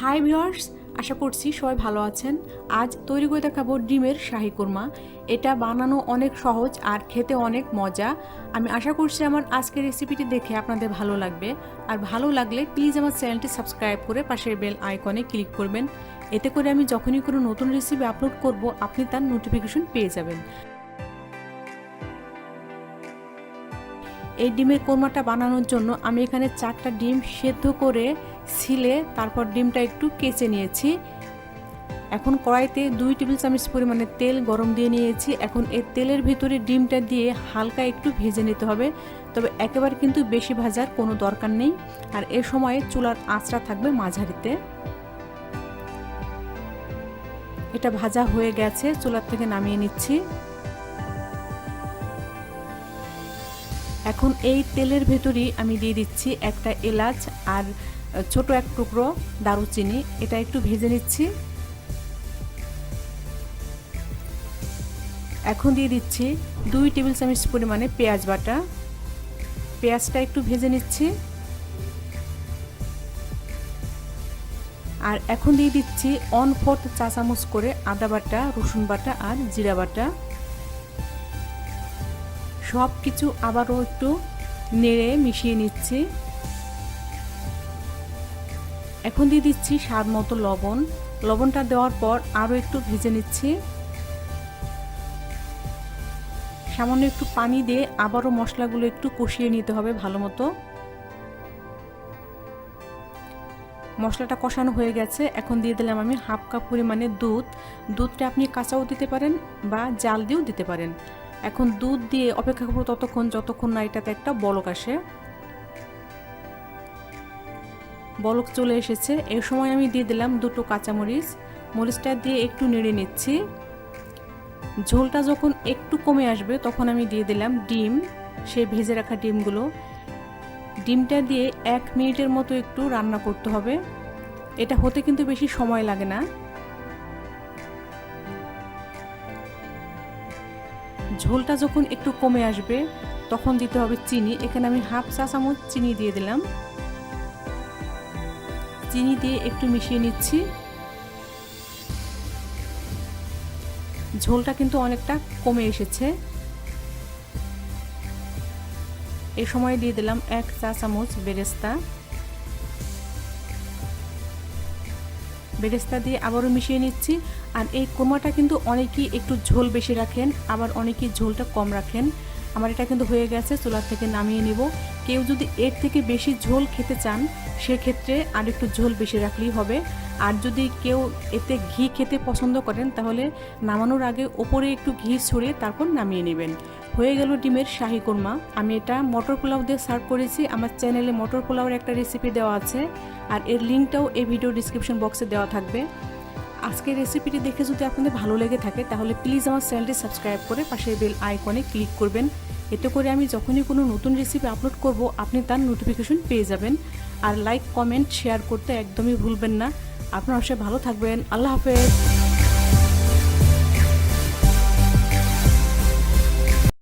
Hi viewers, আশা করছি সবাই ভালো আছেন। আজ তৈরি করে দেখাবো ডিমের শাহী কোরমা। এটা বানানো অনেক সহজ আর খেতে অনেক মজা। আমি আশা করছি আমার আজকের রেসিপিটি দেখে আপনাদের ভালো লাগবে। আর ভালো লাগলে প্লিজ আমার চ্যানেলটি সাবস্ক্রাইব করে পাশের বেল আইকনে ক্লিক করবেন। এতে করে আমি যখনই কোনো নতুন রেসিপি আপলোড করব আপনি তার নোটিফিকেশন পেয়ে যাবেন। এই ডিমের কোরমাটা বানানোর জন্য আমি এখানে 4টা ডিম সেদ্ধ করে ছিলে তারপর ডিমটা একটু কেচে নিয়েছি। এখন কড়াইতে 2 টেবিল চামচ পরিমাণে তেল গরম দিয়ে নিয়েছি। এখন এই তেলের ভিতরে ডিমটা দিয়ে হালকা একটু ভেজে নিতে হবে, তবে একেবারে কিন্তু বেশি ভাজার কোনো দরকার নেই। আর এ সময়ে চুলার আঁচটা থাকবে মাঝারিতে। এটা ভাজা হয়ে গেছে, চুলার থেকে নামিয়ে নিচ্ছি। এখন এই তেলের ভেতরেই আমি দিয়ে দিচ্ছি একটা এলাচ আর ছোট এক টুকরো দারুচিনি। এটা একটু ভেজে নিচ্ছি। এখন দিয়ে দিচ্ছি 2 টেবিল চামচ পরিমাণে পেঁয়াজ বাটা। পেঁয়াজটা একটু ভেজে নিচ্ছি। আর এখন দিয়ে দিচ্ছি 1/4 চা চামচ করে আদা বাটা, রসুন বাটা আর জিরা বাটা। সব কিছু আবারও একটু নেড়ে মিশিয়ে নিচ্ছি। এখন দিয়ে দিচ্ছি স্বাদ মতো লবণ। লবণটা দেওয়ার পর আরও একটু ভেজে নিচ্ছি। সামান্য একটু পানি দিয়ে আবারও মশলাগুলো একটু কষিয়ে নিতে হবে ভালো মতো। মশলাটা কষানো হয়ে গেছে। এখন দিয়ে দিলাম আমি 1/2 কাপ পরিমাণে দুধ। দুধটা আপনি কাঁচাও দিতে পারেন বা জাল দিয়েও দিতে পারেন। এখন দুধ দিয়ে অপেক্ষা করব যতক্ষণ না এটাতে একটা বলক আসে। বলক চলে এসেছে। এই সময় আমি দিয়ে দিলাম 2টো কাঁচামরিচ। মরিচটা দিয়ে একটু নেড়ে নিচ্ছি। ঝোলটা যখন একটু কমে আসবে তখন আমি দিয়ে দিলাম ডিম, সেই ভেজে রাখা ডিমগুলো। ডিমটা দিয়ে 1 মিনিটের মতো একটু রান্না করতে হবে। এটা হতে কিন্তু বেশি সময় লাগে না। ঝোলটা যখন একটু কমে আসবে তখন দিতে হবে চিনি। এখানে আমি 1/2 চা চামচ চিনি দিয়ে দিলাম। চিনি দিয়ে একটু মিশিয়ে নিচ্ছি। ঝোলটা কিন্তু অনেকটা কমে এসেছে। এই সময় দিয়ে দিলাম 1 চা চামচ বেরেস্তা। বেরেস্তা দিয়ে আবারও মিশিয়ে নিচ্ছি। আর এই কোরমাটা কিন্তু অনেকেই একটু ঝোল বেশি রাখেন, আবার অনেকেই ঝোলটা কম রাখেন। আমার এটা কিন্তু হয়ে গেছে, চুলার থেকে নামিয়ে নিব। কেউ যদি এর থেকে বেশি ঝোল খেতে চান সেক্ষেত্রে আর একটু ঝোল বেশি রাখলেই হবে। আর যদি কেউ এতে ঘি খেতে পছন্দ করেন তাহলে নামানোর আগে ওপরে একটু ঘি ছড়িয়ে তারপর নামিয়ে নেবেন। হয়ে গেল ডিমের শাহী কোরমা। আমি এটা মটর পোলাও দিয়ে সার্ভ করেছি। আমার চ্যানেলে মটর পোলাওয়ের একটা রেসিপি দেওয়া আছে, আর এর লিঙ্কটাও এই ভিডিও ডিসক্রিপশন বক্সে দেওয়া থাকবে। আজকের রেসিপিটি দেখে যদি আপনাদের ভালো লেগে থাকে তাহলে প্লিজ আমার চ্যানেলটি সাবস্ক্রাইব করে পাশের বেল আইকনে ক্লিক করবেন। এতে করে আমি যখনই কোনো নতুন রেসিপি আপলোড করব আপনি তার নোটিফিকেশন পেয়ে যাবেন। আর লাইক, কমেন্ট, শেয়ার করতে একদমই ভুলবেন না। আপনারা অবশ্যই ভালো থাকবেন। আল্লাহ হাফেজ।